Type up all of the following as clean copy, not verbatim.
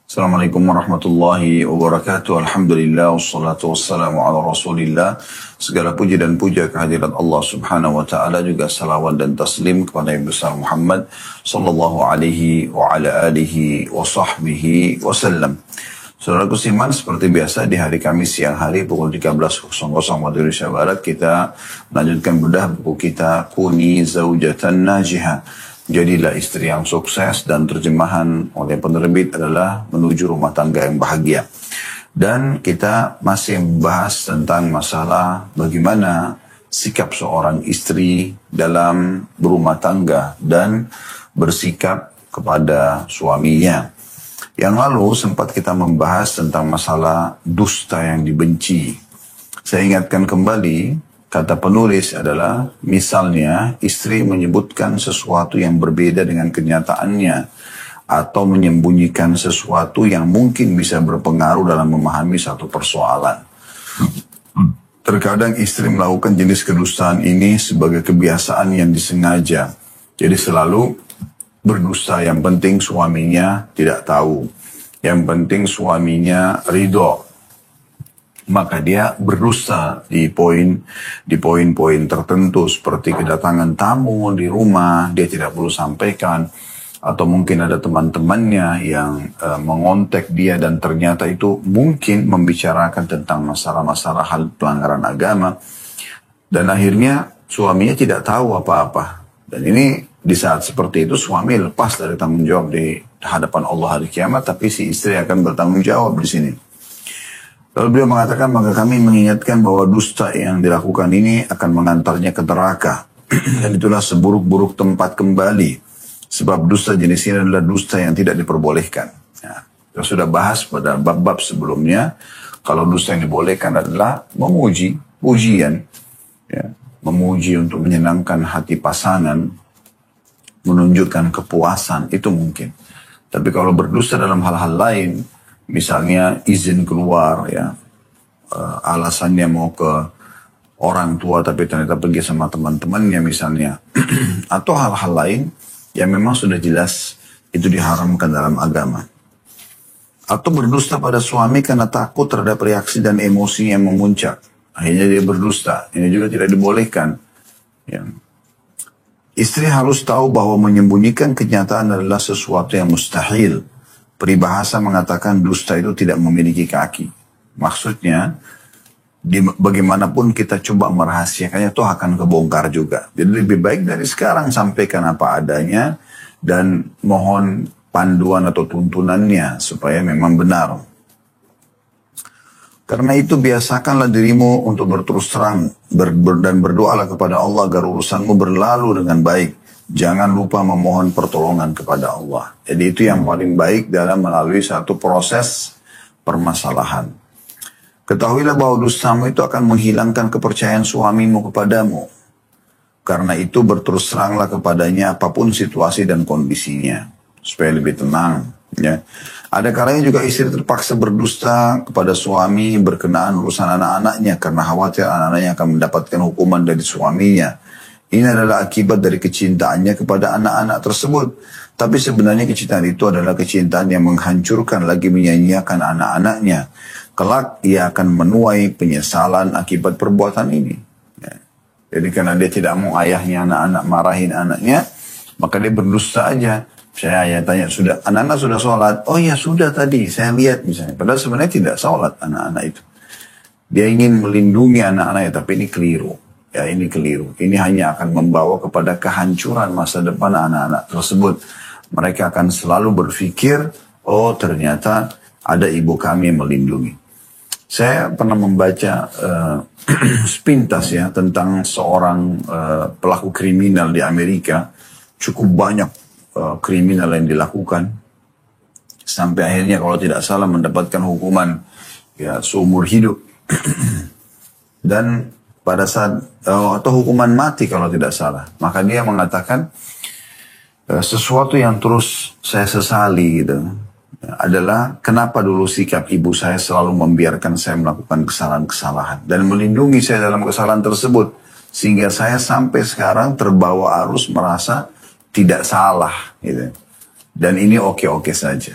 Assalamualaikum warahmatullahi wabarakatuh. Alhamdulillah wassalatu wassalamu ala Rasulillah. Segala puji dan puja kehadirat Allah Subhanahu wa taala, juga salawat dan taslim kepada Nabi besar Muhammad sallallahu alaihi wa ala alihi wa sahbihi wasallam. Saudaraku siman, seperti biasa di hari Kamis siang hari pukul 13.00 waktu Indonesia Barat kita melanjutkan bedah buku kita Kuni Zaujatan Najihah. Jadilah istri yang sukses, dan terjemahan oleh penerbit adalah Menuju Rumah Tangga yang Bahagia. Dan kita masih membahas tentang masalah bagaimana sikap seorang istri dalam berumah tangga dan bersikap kepada suaminya. Yang lalu sempat kita membahas tentang masalah dusta yang dibenci. Saya ingatkan kembali, kata penulis adalah, misalnya istri menyebutkan sesuatu yang berbeda dengan kenyataannya, atau menyembunyikan sesuatu yang mungkin bisa berpengaruh dalam memahami satu persoalan. Terkadang istri melakukan jenis kedustaan ini sebagai kebiasaan yang disengaja. Jadi selalu berdusta, yang penting suaminya tidak tahu, yang penting suaminya ridho. Maka dia berdusta di poin-poin tertentu, seperti kedatangan tamu di rumah, dia tidak perlu sampaikan. Atau mungkin ada teman-temannya yang mengontak dia dan ternyata itu mungkin membicarakan tentang masalah-masalah hal pelanggaran agama. Dan akhirnya suaminya tidak tahu apa-apa. Dan ini di saat seperti itu suami lepas dari tanggung jawab di hadapan Allah hari kiamat, tapi si istri akan bertanggung jawab di sini. Lalu beliau mengatakan, maka kami mengingatkan bahwa dusta yang dilakukan ini akan mengantarnya ke neraka. Dan itulah seburuk-buruk tempat kembali. Sebab dusta jenis ini adalah dusta yang tidak diperbolehkan. Ya, kita sudah bahas pada bab-bab sebelumnya, kalau dusta yang dibolehkan adalah memuji, pujian. Ya, memuji untuk menyenangkan hati pasangan, menunjukkan kepuasan, itu mungkin. Tapi kalau berdusta dalam hal-hal lain, misalnya izin keluar, ya, alasannya mau ke orang tua tapi ternyata pergi sama teman-temannya misalnya, atau hal-hal lain yang memang sudah jelas itu diharamkan dalam agama. Atau berdusta pada suami karena takut terhadap reaksi dan emosi yang memuncak, akhirnya dia berdusta. Ini juga tidak dibolehkan. Ya. Istri harus tahu bahwa menyembunyikan kenyataan adalah sesuatu yang mustahil. Peribahasa mengatakan dusta itu tidak memiliki kaki. Maksudnya, bagaimanapun kita coba merahasiakannya, toh akan kebongkar juga. Jadi lebih baik dari sekarang sampaikan apa adanya, dan mohon panduan atau tuntunannya supaya memang benar. Karena itu biasakanlah dirimu untuk berterus terang dan berdoalah kepada Allah agar urusanmu berlalu dengan baik. Jangan lupa memohon pertolongan kepada Allah. Jadi itu yang paling baik dalam melalui satu proses permasalahan. Ketahuilah bahwa dustamu itu akan menghilangkan kepercayaan suamimu kepadamu. Karena itu berterus teranglah kepadanya apapun situasi dan kondisinya, supaya lebih tenang. Ya. Ada kalanya juga istri terpaksa berdusta kepada suami berkenaan urusan anak-anaknya, karena khawatir anak-anaknya akan mendapatkan hukuman dari suaminya. Ini adalah akibat dari kecintaannya kepada anak-anak tersebut. Tapi sebenarnya kecintaan itu adalah kecintaan yang menghancurkan lagi menyanyiakan anak-anaknya. Kelak ia akan menuai penyesalan akibat perbuatan ini. Ya. Jadi karena dia tidak mau ayahnya anak-anak marahin anaknya, maka dia berdusta aja. Saya ayah tanya, sudah anak-anak sudah sholat? Oh ya sudah tadi, saya lihat misalnya. Padahal sebenarnya tidak sholat anak-anak itu. Dia ingin melindungi anak-anaknya, tapi ini keliru. Ya, ini keliru. Ini hanya akan membawa kepada kehancuran masa depan anak-anak tersebut. Mereka akan selalu berpikir, oh ternyata ada ibu kami yang melindungi. Saya pernah membaca sepintas ya tentang seorang pelaku kriminal di Amerika. Cukup banyak kriminal yang dilakukan. Sampai akhirnya kalau tidak salah mendapatkan hukuman ya seumur hidup. Dan pada saat atau hukuman mati kalau tidak salah, maka dia mengatakan sesuatu yang terus saya sesali gitu adalah kenapa dulu sikap ibu saya selalu membiarkan saya melakukan kesalahan-kesalahan dan melindungi saya dalam kesalahan tersebut, sehingga saya sampai sekarang terbawa arus merasa tidak salah gitu. Dan ini oke-oke saja.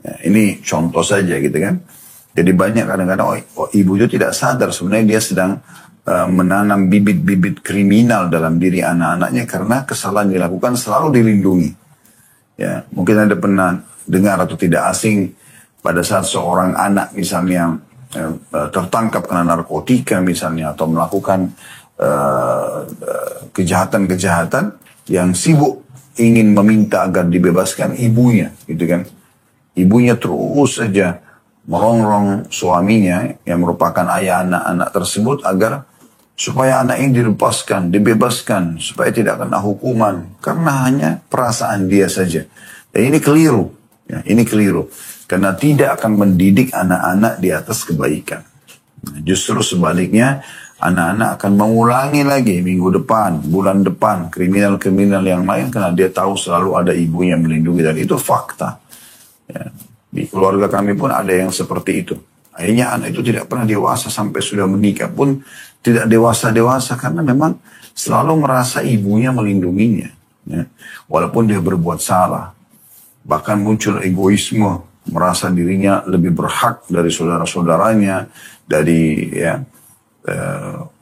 Ya, ini contoh saja gitu kan. Jadi banyak kadang-kadang ibu itu tidak sadar sebenarnya dia sedang menanam bibit-bibit kriminal dalam diri anak-anaknya karena kesalahan dilakukan selalu dilindungi. Ya, mungkin Anda pernah dengar atau tidak asing pada saat seorang anak misalnya tertangkap karena narkotika misalnya atau melakukan kejahatan-kejahatan yang sibuk ingin meminta agar dibebaskan ibunya, gitu kan? Ibunya terus saja merongrong suaminya yang merupakan ayah anak-anak tersebut agar supaya anak ini dilepaskan, dibebaskan, supaya tidak kena hukuman karena hanya perasaan dia saja. Dan ini keliru, ya, ini keliru karena tidak akan mendidik anak-anak di atas kebaikan. Nah, justru sebaliknya anak-anak akan mengulangi lagi minggu depan, bulan depan kriminal-kriminal yang lain karena dia tahu selalu ada ibunya melindungi dan itu fakta. Ya. Di keluarga kami pun ada yang seperti itu. Akhirnya anak itu tidak pernah dewasa sampai sudah menikah pun tidak dewasa-dewasa karena memang selalu merasa ibunya melindunginya. Ya. Walaupun dia berbuat salah. Bahkan muncul egoisme, merasa dirinya lebih berhak dari saudara-saudaranya, dari ya,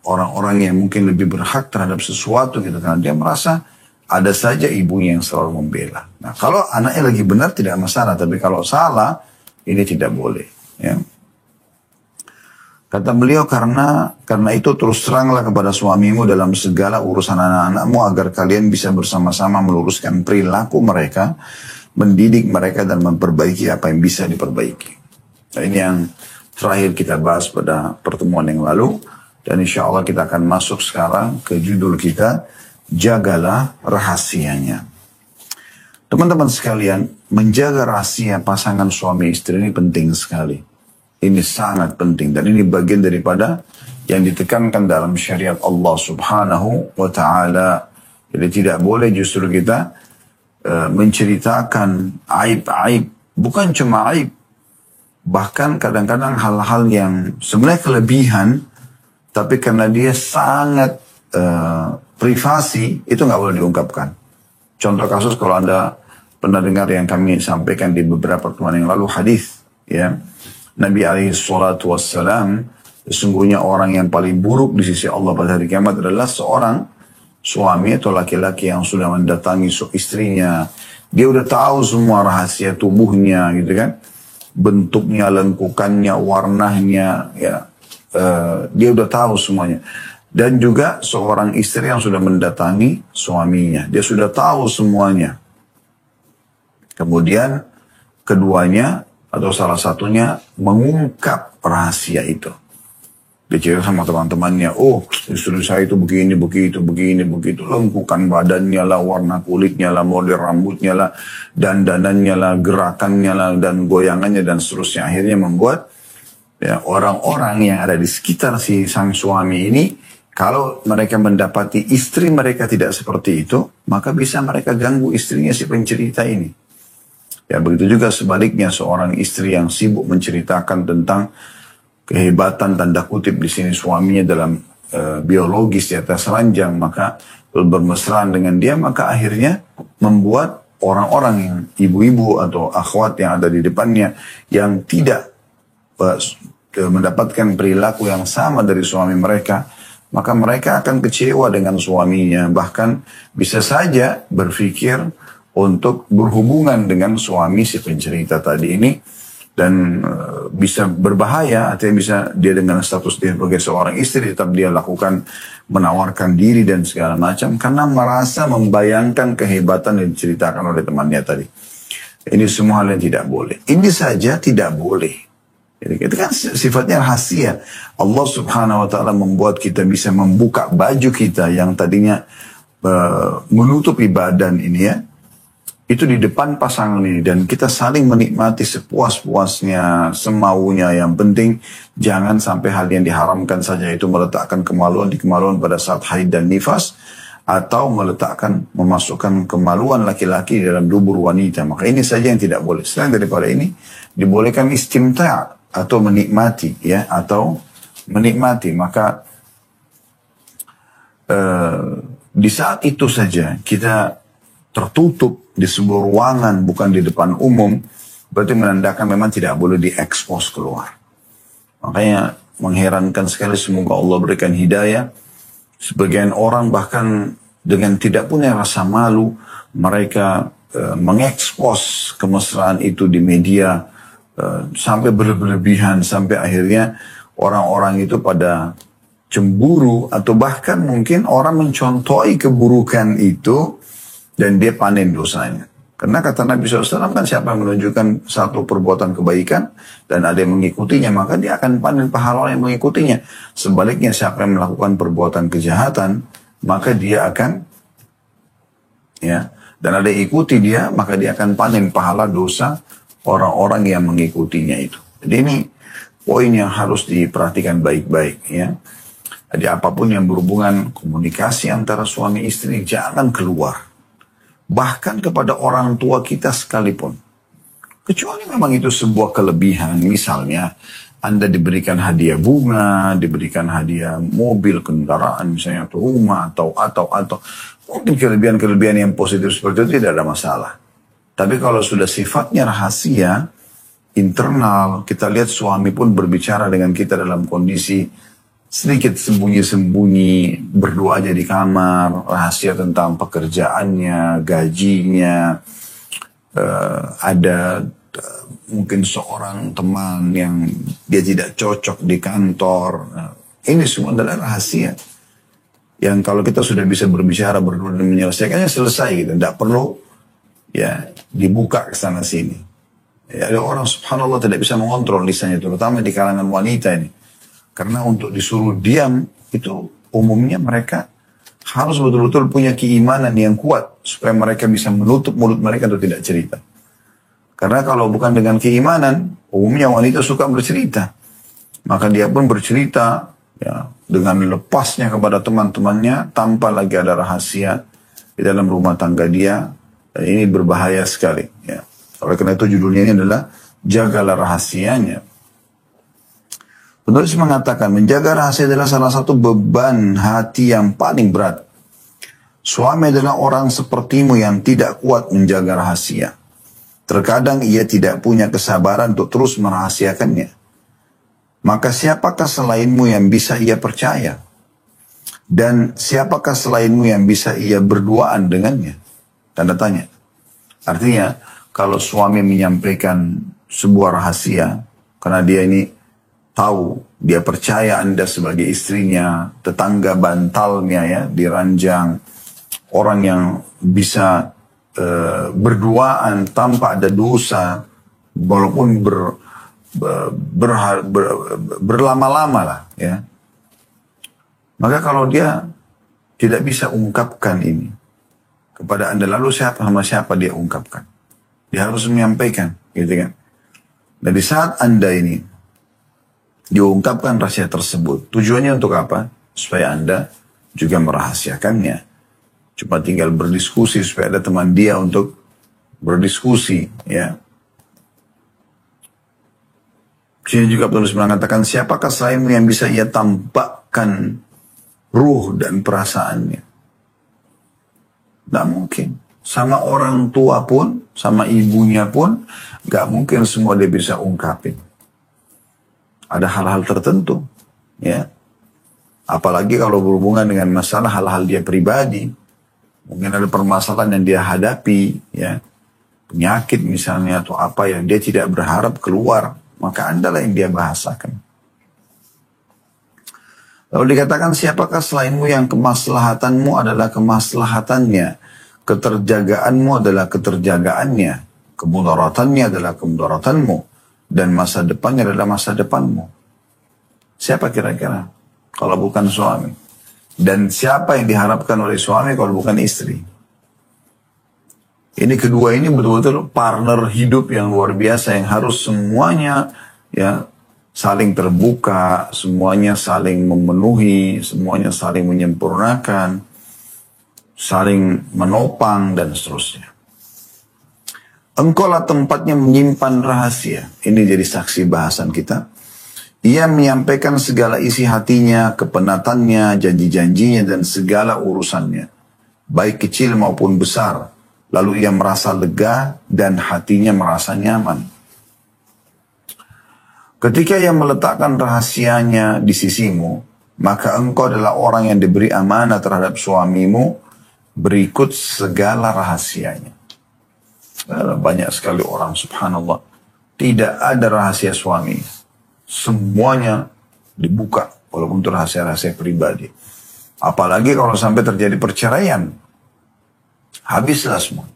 orang-orang yang mungkin lebih berhak terhadap sesuatu gitu. Karena dia merasa ada saja ibunya yang selalu membela. Nah, kalau anaknya lagi benar tidak masalah, tapi kalau salah ini tidak boleh. Ya. Kata beliau karena itu terus teranglah kepada suamimu dalam segala urusan anak-anakmu agar kalian bisa bersama-sama meluruskan perilaku mereka, mendidik mereka dan memperbaiki apa yang bisa diperbaiki. Nah, ini yang terakhir kita bahas pada pertemuan yang lalu dan insya Allah kita akan masuk sekarang ke judul kita. Jagalah rahasianya. Teman-teman sekalian, menjaga rahasia pasangan suami istri ini penting sekali. Ini sangat penting dan ini bagian daripada yang ditekankan dalam syariat Allah Subhanahu wa taala. Jadi tidak boleh justru kita menceritakan aib-aib, bukan cuma aib. Bahkan kadang-kadang hal-hal yang sebenarnya kelebihan tapi karena dia sangat privasi itu nggak boleh diungkapkan. Contoh kasus kalau Anda pernah dengar yang kami sampaikan di beberapa pertemuan yang lalu hadis ya Nabi alaihi salatu wassalam sesungguhnya orang yang paling buruk di sisi Allah pada hari kiamat adalah seorang suami atau laki-laki yang sudah mendatangi istrinya, dia udah tahu semua rahasia tubuhnya gitu kan, bentuknya, lengkukannya, warnanya ya dia udah tahu semuanya. Dan juga seorang istri yang sudah mendatangi suaminya. Dia sudah tahu semuanya. Kemudian keduanya atau salah satunya mengungkap rahasia itu. Dia cerita sama teman-temannya, oh istri saya itu begini, begitu. Lengkukan badannya lah, warna kulitnya lah, model rambutnya lah, dandanannya lah, gerakannya lah, dan goyangannya dan seterusnya. Akhirnya membuat ya, orang-orang yang ada di sekitar si sang suami ini, kalau mereka mendapati istri mereka tidak seperti itu, maka bisa mereka ganggu istrinya si pencerita ini. Ya begitu juga sebaliknya seorang istri yang sibuk menceritakan tentang kehebatan tanda kutip di sini suaminya dalam biologis di atas ranjang, maka bermesraan dengan dia, maka akhirnya membuat orang-orang yang ibu-ibu atau akhwat yang ada di depannya yang tidak mendapatkan perilaku yang sama dari suami mereka, maka mereka akan kecewa dengan suaminya, bahkan bisa saja berpikir untuk berhubungan dengan suami si pencerita tadi ini dan bisa berbahaya. Artinya bisa dia dengan status dia sebagai seorang istri tetap dia lakukan menawarkan diri dan segala macam karena merasa membayangkan kehebatan yang diceritakan oleh temannya tadi. Ini semua hal yang tidak boleh. Ini saja tidak boleh. Itu kan sifatnya rahasia. Allah Subhanahu wa taala membuat kita bisa membuka baju kita yang tadinya menutupi badan ini ya. Itu di depan pasangan ini dan kita saling menikmati sepuas-puasnya, semaunya. Yang penting jangan sampai hal yang diharamkan saja itu meletakkan kemaluan pada saat haid dan nifas atau memasukkan kemaluan laki-laki dalam dubur wanita. Maka ini saja yang tidak boleh. Selain daripada ini dibolehkan istimta' atau menikmati ya, atau menikmati. Maka di saat itu saja kita tertutup di sebuah ruangan, bukan di depan umum, berarti menandakan memang tidak boleh diekspos keluar. Makanya mengherankan sekali, semoga Allah berikan hidayah. Sebagian orang bahkan dengan tidak punya rasa malu, mereka mengekspos kemesraan itu di media sampai berlebihan, sampai akhirnya orang-orang itu pada cemburu, atau bahkan mungkin orang mencontohi keburukan itu dan dia panen dosanya. Karena kata Nabi SAW kan, siapa yang menunjukkan satu perbuatan kebaikan dan ada yang mengikutinya, maka dia akan panen pahala yang mengikutinya. Sebaliknya, siapa yang melakukan perbuatan kejahatan, maka dia akan, ya, dan ada yang ikuti dia, maka dia akan panen pahala dosa orang-orang yang mengikutinya itu. Jadi ini poin yang harus diperhatikan baik-baik, ya. Jadi apapun yang berhubungan komunikasi antara suami istri, jangan keluar. Bahkan kepada orang tua kita sekalipun. Kecuali memang itu sebuah kelebihan. Misalnya Anda diberikan hadiah bunga, diberikan hadiah mobil, kendaraan misalnya, atau rumah, atau. Mungkin kelebihan-kelebihan yang positif seperti itu tidak ada masalah. Tapi kalau sudah sifatnya rahasia, internal, kita lihat suami pun berbicara dengan kita dalam kondisi sedikit sembunyi-sembunyi, berdua aja di kamar, rahasia tentang pekerjaannya, gajinya, ada mungkin seorang teman yang dia tidak cocok di kantor. Ini semua adalah rahasia yang kalau kita sudah bisa berbicara berdua dan menyelesaikannya, selesai gitu, tidak perlu ya dibuka ke sana sini. Ya, ada orang subhanallah tidak bisa mengontrol lisannya, terutama di kalangan wanita ini. Karena untuk disuruh diam, itu umumnya mereka harus betul-betul punya keimanan yang kuat, supaya mereka bisa menutup mulut mereka untuk tidak cerita. Karena kalau bukan dengan keimanan, umumnya wanita suka bercerita. Maka dia pun bercerita ya, dengan lepasnya kepada teman-temannya, tanpa lagi ada rahasia di dalam rumah tangga dia. Dan ini berbahaya sekali. Ya. Oleh karena itu judulnya ini adalah Jagalah Rahasianya. Penulis mengatakan, menjaga rahasia adalah salah satu beban hati yang paling berat. Suami adalah orang sepertimu yang tidak kuat menjaga rahasia. Terkadang ia tidak punya kesabaran untuk terus merahasiakannya. Maka siapakah selainmu yang bisa ia percaya? Dan siapakah selainmu yang bisa ia berduaan dengannya? Tanda tanya. Artinya, kalau suami menyampaikan sebuah rahasia, karena dia ini tahu, dia percaya Anda sebagai istrinya, tetangga bantalnya ya, diranjang, orang yang bisa berduaan tanpa ada dosa, walaupun berlama-lama lah ya. Maka kalau dia tidak bisa ungkapkan ini kepada Anda, lalu sama siapa dia ungkapkan? Dia harus menyampaikan, gitu kan? Dan di saat Anda ini diungkapkan rahasia tersebut, tujuannya untuk apa? Supaya Anda juga merahasiakannya. Cuma tinggal berdiskusi supaya ada teman dia untuk berdiskusi, ya. Sini juga penulis mengatakan, siapakah selainmu yang bisa ia tampakkan ruh dan perasaannya? Tidak mungkin. Sama orang tua pun, sama ibunya pun, gak mungkin semua dia bisa ungkapin. Ada hal-hal tertentu, ya. Apalagi kalau berhubungan dengan masalah hal-hal dia pribadi. Mungkin ada permasalahan yang dia hadapi, ya. Penyakit misalnya atau apa yang dia tidak berharap keluar. Maka Anda lah yang dia bahasakan. Lalu dikatakan, siapakah selainmu yang kemaslahatanmu adalah kemaslahatannya. Keterjagaanmu adalah keterjagaannya. Kemudaratannya adalah kemudaratanmu. Dan masa depannya adalah masa depanmu. Siapa kira-kira? Kalau bukan suami. Dan siapa yang diharapkan oleh suami kalau bukan istri? Ini kedua ini betul-betul partner hidup yang luar biasa, yang harus semuanya ya saling terbuka, semuanya saling memenuhi, semuanya saling menyempurnakan, saling menopang dan seterusnya. Engkaulah tempatnya menyimpan rahasia. Ini jadi saksi bahasan kita. Ia menyampaikan segala isi hatinya, kepenatannya, janji-janjinya, dan segala urusannya. Baik kecil maupun besar. Lalu ia merasa lega dan hatinya merasa nyaman. Ketika ia meletakkan rahasianya di sisimu, maka engkau adalah orang yang diberi amanah terhadap suamimu berikut segala rahasianya. Banyak sekali orang, subhanallah, tidak ada rahasia suami. Semuanya dibuka, walaupun itu rahasia-rahasia pribadi. Apalagi kalau sampai terjadi perceraian, habislah semua.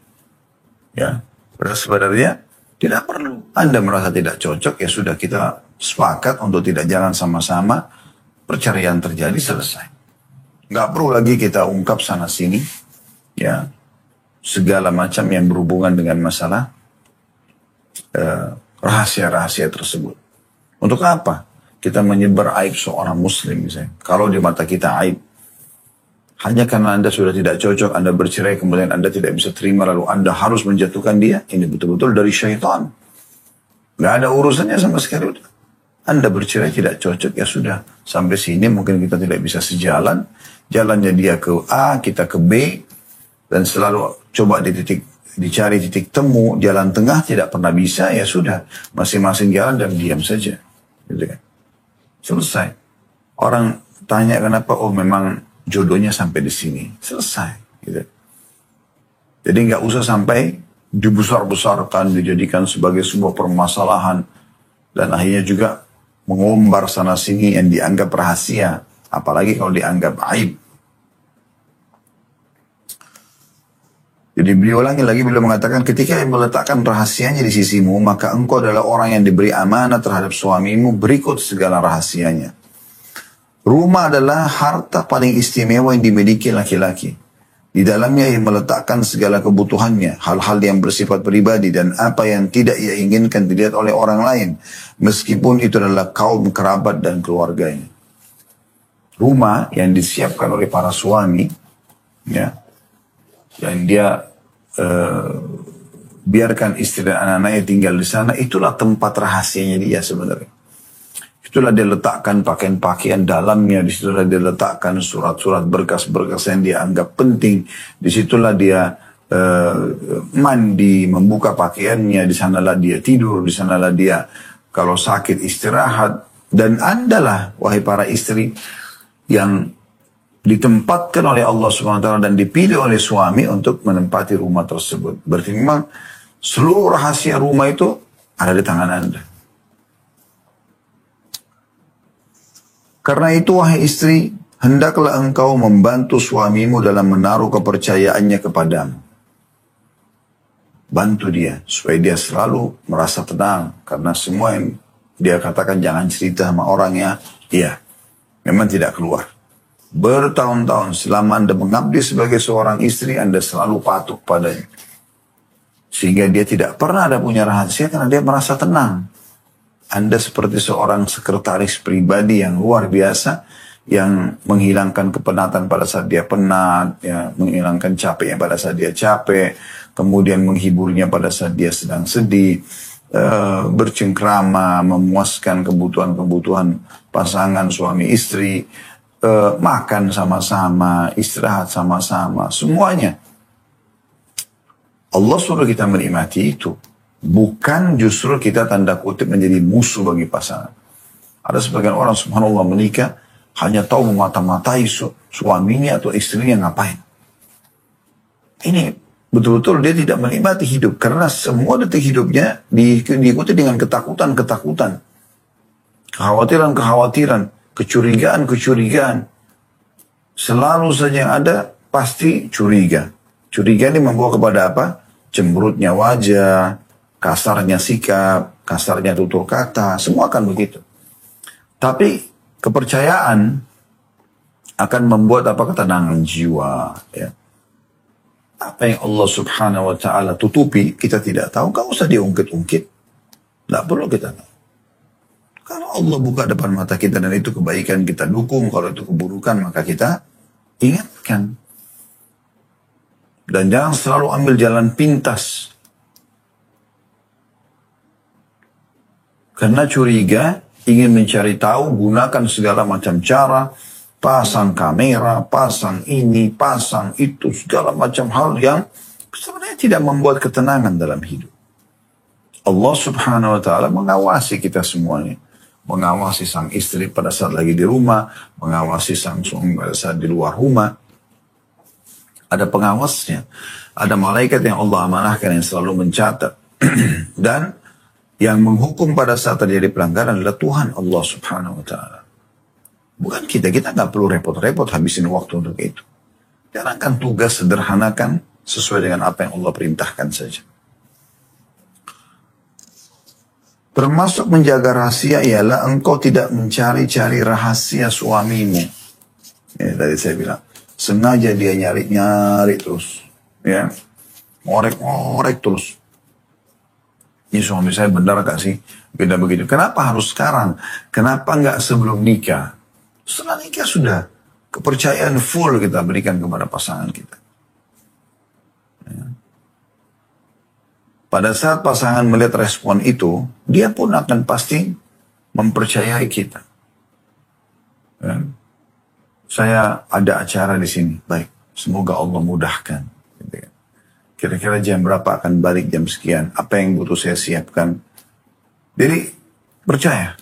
Ya, sebenarnya tidak perlu. Anda merasa tidak cocok, ya sudah, kita sepakat untuk tidak jalan sama-sama. Perceraian terjadi, selesai. Nggak perlu lagi kita ungkap sana sini, ya, segala macam yang berhubungan dengan masalah rahasia-rahasia tersebut. Untuk apa? Kita menyebar aib seorang muslim misalnya. Kalau di mata kita aib, hanya karena Anda sudah tidak cocok, Anda bercerai, kemudian Anda tidak bisa terima, lalu Anda harus menjatuhkan dia, ini betul-betul dari syaitan. Nggak ada urusannya sama sekali. Anda bercerai tidak cocok, ya sudah. Sampai sini mungkin kita tidak bisa sejalan. Jalannya dia ke A, kita ke B. Dan selalu coba dicari titik temu, jalan tengah tidak pernah bisa, ya sudah. Masing-masing jalan dan diam saja. Gitu kan. Selesai. Orang tanya kenapa, oh memang jodohnya sampai di sini. Selesai. Gitu. Jadi nggak usah sampai dibesar-besarkan, dijadikan sebagai sebuah permasalahan. Dan akhirnya juga mengumbar sana sini yang dianggap rahasia. Apalagi kalau dianggap aib. Jadi beliau lagi beliau mengatakan, ketika yang meletakkan rahasianya di sisimu, maka engkau adalah orang yang diberi amanah terhadap suamimu berikut segala rahasianya. Rumah adalah harta paling istimewa yang dimiliki laki-laki. Di dalamnya ia meletakkan segala kebutuhannya, hal-hal yang bersifat pribadi dan apa yang tidak ia inginkan dilihat oleh orang lain, meskipun itu adalah kaum kerabat dan keluarganya. Rumah yang disiapkan oleh para suami, ya, dan dia biarkan istri dan anak-anaknya tinggal di sana, itulah tempat rahasianya dia sebenarnya. Itulah dia letakkan pakaian-pakaian dalamnya, disitulah dia letakkan surat-surat berkas-berkas yang dia anggap penting, disitulah dia mandi, membuka pakaiannya, di sanalah dia tidur, di sanalah dia kalau sakit istirahat. Dan Andalah, wahai para istri, yang ditempatkan oleh Allah SWT dan dipilih oleh suami untuk menempati rumah tersebut. Berarti memang seluruh rahasia rumah itu ada di tangan Anda. Karena itu wahai istri, hendaklah engkau membantu suamimu dalam menaruh kepercayaannya kepadamu. Bantu dia supaya dia selalu merasa tenang. Karena semua yang dia katakan jangan cerita sama orangnya, iya, memang tidak keluar. Bertahun-tahun selama Anda mengabdi sebagai seorang istri, Anda selalu patuh padanya. Sehingga dia tidak pernah ada punya rahasia karena dia merasa tenang. Anda seperti seorang sekretaris pribadi yang luar biasa, yang menghilangkan kepenatan pada saat dia penat, ya, menghilangkan capeknya pada saat dia capek, kemudian menghiburnya pada saat dia sedang sedih, bercengkrama, memuaskan kebutuhan-kebutuhan pasangan suami istri, makan sama-sama, istirahat sama-sama, semuanya. Allah suruh kita menikmati itu. Bukan justru kita tanda kutip menjadi musuh bagi pasangan. Ada sebagian orang subhanallah menikah hanya tahu memata-matai suaminya atau istrinya ngapain. Ini betul-betul dia tidak menikmati hidup. Karena semua detik hidupnya diikuti dengan ketakutan-ketakutan. Kekhawatiran-kekhawatiran. Kecurigaan-kecurigaan. Selalu saja yang ada pasti curiga. Curiga ini membawa kepada apa? Cemberutnya wajah, kasarnya sikap, kasarnya tutur kata, semua akan begitu. Tapi kepercayaan akan membuat apa? Ketenangan jiwa. Ya. Apa yang Allah subhanahu wa ta'ala tutupi, kita tidak tahu, gak usah diungkit-ungkit. Gak perlu kita tahu. Kalau Allah buka depan mata kita dan itu kebaikan kita dukung, kalau itu keburukan maka kita ingatkan. Dan jangan selalu ambil jalan pintas. Karena curiga, ingin mencari tahu, gunakan segala macam cara, pasang kamera, pasang ini, pasang itu, segala macam hal yang sebenarnya tidak membuat ketenangan dalam hidup. Allah subhanahu wa ta'ala mengawasi kita semuanya. mengawasi sang istri pada saat lagi di rumah, mengawasi sang suami pada saat di luar rumah. Ada pengawasnya, ada malaikat yang Allah amanahkan yang selalu mencatat. Dan yang menghukum pada saat terjadi pelanggaran adalah Tuhan Allah Subhanahu wa Ta'ala. Bukan kita nggak perlu repot-repot habisin waktu untuk itu. Jalankan tugas, sederhanakan sesuai dengan apa yang Allah perintahkan saja. Termasuk menjaga rahasia ialah engkau tidak mencari-cari rahasia suamimu. Ya, tadi saya bilang, sengaja dia nyari-nyari terus, ya, ngorek-ngorek terus. Ini suami saya benar gak sih? Beda begitu. Kenapa harus sekarang? Kenapa nggak sebelum nikah? Setelah nikah sudah kepercayaan full kita berikan kepada pasangan kita. Ya. Pada saat pasangan melihat respon itu, dia pun akan pasti mempercayai kita. Ya. Saya ada acara di sini, baik. Semoga Allah mudahkan. Kira-kira jam berapa akan balik jam sekian? Apa yang butuh saya siapkan? Jadi percaya.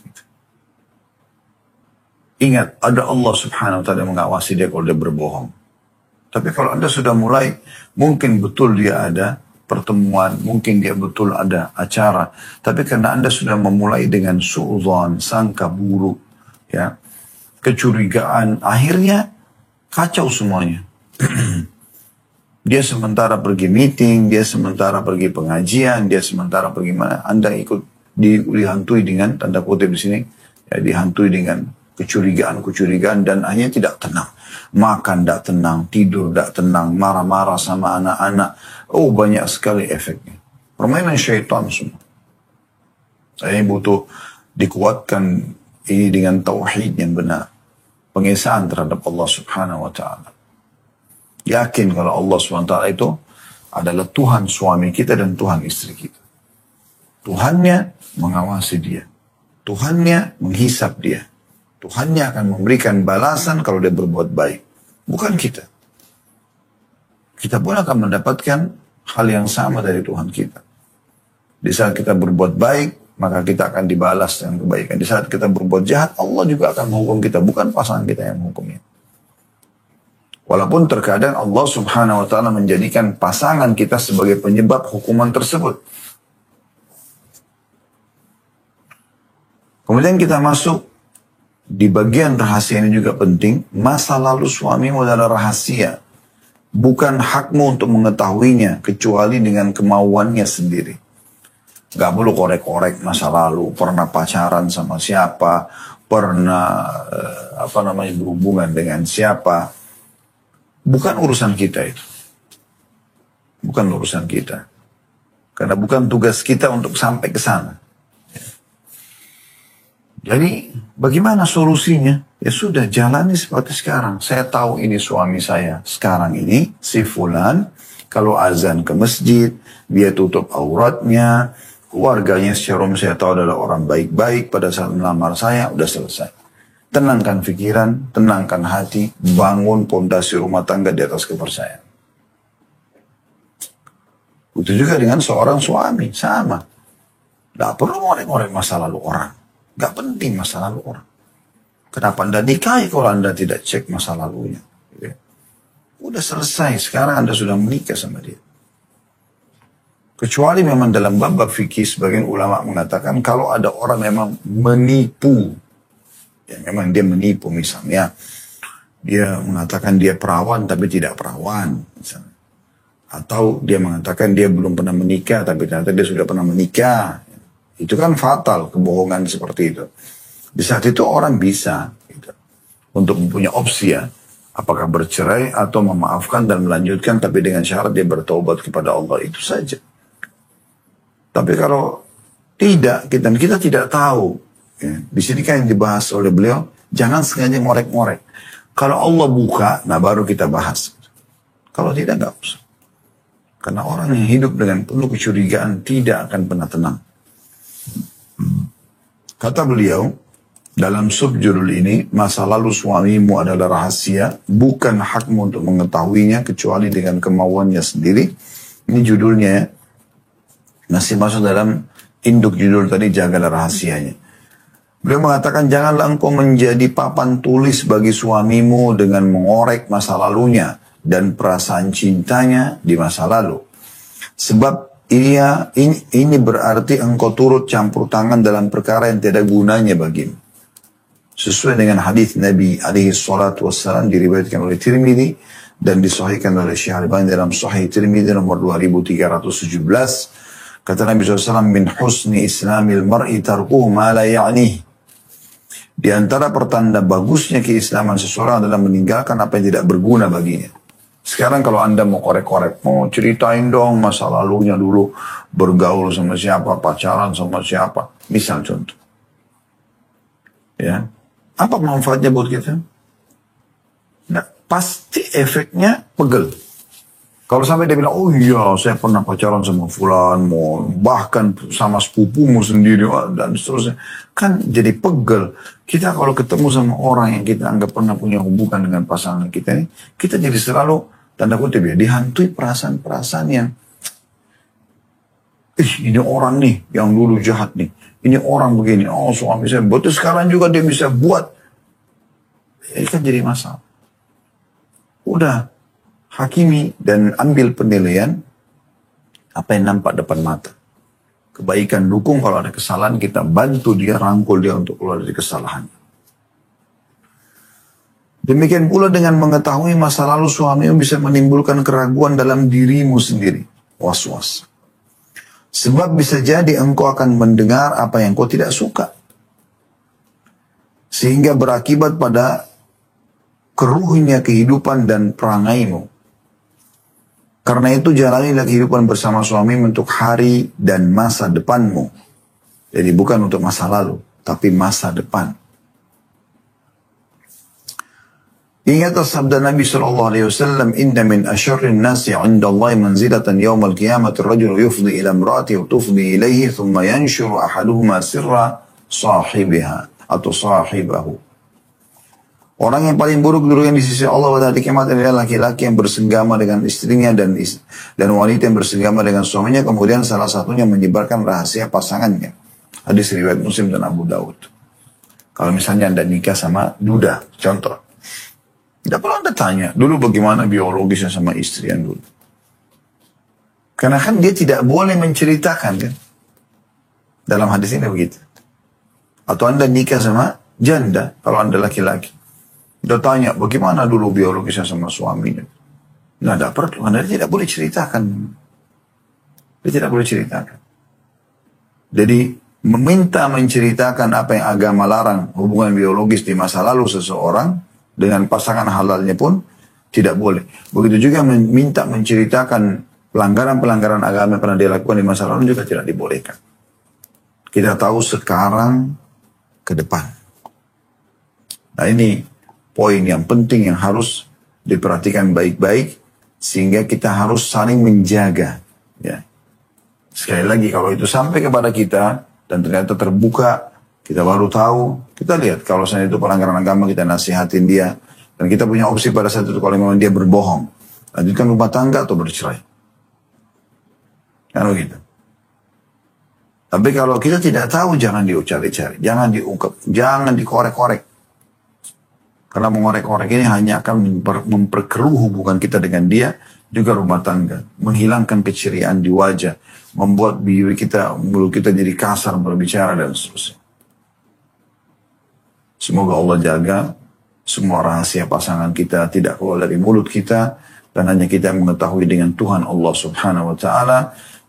Ingat, ada Allah Subhanahu wa Ta'ala yang mengawasi dia kalau dia berbohong. Tapi kalau Anda sudah mulai, mungkin betul dia ada pertemuan, mungkin dia betul ada acara. Tapi karena Anda sudah memulai dengan su'udzon, sangka buruk, ya, kecurigaan, akhirnya kacau semuanya. Dia sementara pergi meeting, dia sementara pergi pengajian, dia sementara pergi mana, Anda ikut dihantui dengan, tanda kutip di sini, ya, dihantui dengan kecurigaan dan akhirnya tidak tenang. Makan tidak tenang, tidur tidak tenang, marah-marah sama anak-anak. Oh, banyak sekali efeknya. Permainan syaitan semua. Saya butuh dikuatkan ini dengan tauhid yang benar. Pengesaan terhadap Allah Subhanahu wa Ta'ala. Yakin kalau Allah Subhanahu wa Ta'ala itu adalah Tuhan suami kita dan Tuhan istri kita. Tuhannya mengawasi dia. Tuhannya menghisap dia. Tuhannya akan memberikan balasan kalau dia berbuat baik. Bukan kita. Kita pun akan mendapatkan hal yang sama dari Tuhan kita. Di saat kita berbuat baik, maka kita akan dibalas dengan kebaikan. Di saat kita berbuat jahat, Allah juga akan menghukum kita. Bukan pasangan kita yang menghukumnya. Walaupun terkadang Allah Subhanahu wa Ta'ala menjadikan pasangan kita sebagai penyebab hukuman tersebut. Kemudian kita masuk di bagian rahasia ini juga penting. Masa lalu suamimu adalah rahasia. Bukan hakmu untuk mengetahuinya kecuali dengan kemauannya sendiri. Gak perlu korek-korek masa lalu. Pernah pacaran sama siapa. Pernah berhubungan dengan siapa. Bukan urusan kita itu. Bukan urusan kita. Karena bukan tugas kita untuk sampai ke sana. Jadi bagaimana solusinya? Ya sudah, jalani seperti sekarang. Saya tahu ini suami saya. Sekarang ini si fulan, kalau azan ke masjid, dia tutup auratnya. Keluarganya secara umum saya tahu adalah orang baik-baik pada saat melamar saya. Udah selesai. Tenangkan pikiran, tenangkan hati, bangun pondasi rumah tangga di atas kepercayaan. Itu juga dengan seorang suami, sama. Tidak perlu ngorek-ngorek masa lalu orang. Gak penting masa lalu orang. Kenapa Anda nikahi kalau Anda tidak cek masa lalunya? Udah selesai, sekarang Anda sudah menikah sama dia. Kecuali memang dalam bab fikih sebagian ulama mengatakan kalau ada orang memang menipu. Ya memang dia menipu misalnya. Dia mengatakan dia perawan tapi tidak perawan. Misalnya. Atau dia mengatakan dia belum pernah menikah tapi ternyata dia sudah pernah menikah. Itu kan fatal, kebohongan seperti itu. Di saat itu orang bisa gitu, untuk mempunyai opsi ya. Apakah bercerai atau memaafkan dan melanjutkan tapi dengan syarat dia bertobat kepada Allah. Itu saja. Tapi kalau tidak, kita tidak tahu. Ya, di sini kan yang dibahas oleh beliau, jangan sengaja ngorek-ngorek. Kalau Allah buka, nah baru kita bahas. Kalau tidak, nggak usah. Karena orang yang hidup dengan penuh kecurigaan tidak akan pernah tenang. Kata beliau, dalam subjudul ini, masa lalu suamimu adalah rahasia, bukan hakmu untuk mengetahuinya kecuali dengan kemauannya sendiri. Ini judulnya ya. Masih masuk dalam induk judul tadi, jagalah rahasianya. Beliau mengatakan, janganlah engkau menjadi papan tulis bagi suamimu dengan mengorek masa lalunya dan perasaan cintanya di masa lalu. Sebab ini berarti engkau turut campur tangan dalam perkara yang tidak gunanya bagimu. Sesuai dengan hadis Nabi alaihi salatu wassalam diriwayatkan oleh Tirmidzi dan disahihkan oleh Syekh Al-Albani dalam Sahih Tirmidzi nomor 2317. Kata Nabi SAW, min husni islamil mar'i tarkuhu ma la ya'nih. Di antara pertanda bagusnya keislaman seseorang adalah meninggalkan apa yang tidak berguna baginya. Sekarang kalau Anda mau korek-korek, mau ceritain dong masa lalunya dulu, bergaul sama siapa, pacaran sama siapa. Misal contoh. Ya. Apa manfaatnya buat kita? Nah, pasti efeknya pegel. Kalau sampai dia bilang, oh iya saya pernah pacaran sama fulan, bahkan sama sepupumu sendiri, dan seterusnya. Kan jadi pegel. Kita kalau ketemu sama orang yang kita anggap pernah punya hubungan dengan pasangan kita ini, kita jadi selalu, tanda kutip ya, dihantui perasaan-perasaan yang, ini orang nih, yang dulu jahat nih. Ini orang begini, oh suami saya, betul sekarang juga dia bisa buat. Ini kan jadi masalah. Udah. Hakimi dan ambil penilaian apa yang nampak depan mata. Kebaikan dukung, kalau ada kesalahan kita bantu dia, rangkul dia untuk keluar dari kesalahan. Demikian pula dengan mengetahui masa lalu suamimu bisa menimbulkan keraguan dalam dirimu sendiri. Was-was. Sebab bisa jadi engkau akan mendengar apa yang kau tidak suka. Sehingga berakibat pada keruhnya kehidupan dan perangaimu. Karena itu jalanilah kehidupan bersama suami untuk hari dan masa depanmu. Jadi bukan untuk masa lalu, tapi masa depan. Ingatlah sabda Nabi SAW, Inna min asyarrin nasi inda Allah manzilatan yawmal qiyamati rajul yufdi ila imraati wa tufdi ilaihi thumma yanshuru ahaduhuma sirra sahibiha atau sahibahu. Orang yang paling buruk kedudukan di sisi Allah pada hari kiamat adalah laki-laki yang bersenggama dengan istrinya dan wanita yang bersenggama dengan suaminya, kemudian salah satunya menyebarkan rahasia pasangannya. Hadis riwayat Muslim dan Abu Daud. Kalau misalnya Anda nikah sama duda, contoh. Tidak perlu Anda tanya, dulu bagaimana biologisnya sama istri yang dulu. Karena kan dia tidak boleh menceritakan kan. Dalam hadis ini begitu. Atau Anda nikah sama janda, kalau Anda laki-laki. Dia tanya, bagaimana dulu biologisnya sama suaminya? Nah, tidak perlu. Anda tidak boleh ceritakan. Dia tidak boleh ceritakan. Jadi, meminta menceritakan apa yang agama larang, hubungan biologis di masa lalu seseorang, dengan pasangan halalnya pun, tidak boleh. Begitu juga meminta menceritakan pelanggaran-pelanggaran agama yang pernah dia lakukan di masa lalu juga tidak dibolehkan. Kita tahu sekarang ke depan. Nah, ini poin yang penting yang harus diperhatikan baik-baik sehingga kita harus saling menjaga. Ya. Sekali lagi kalau itu sampai kepada kita dan ternyata terbuka, kita baru tahu, kita lihat kalau misalnya itu pelanggaran agama kita nasihatin dia dan kita punya opsi pada saat itu kalau memang dia berbohong, lanjutkan rumah tangga atau bercerai. Kan begitu. Tapi kalau kita tidak tahu jangan dicari-cari, jangan diungkap, jangan dikorek-korek. Karena mengorek-korek ini hanya akan memperkeruh hubungan kita dengan dia, juga rumah tangga. Menghilangkan keceriaan di wajah, membuat mulut kita jadi kasar berbicara dan seterusnya. Semoga Allah jaga semua rahasia pasangan kita tidak keluar dari mulut kita, dan hanya kita mengetahui dengan Tuhan Allah Subhanahu Wa Taala.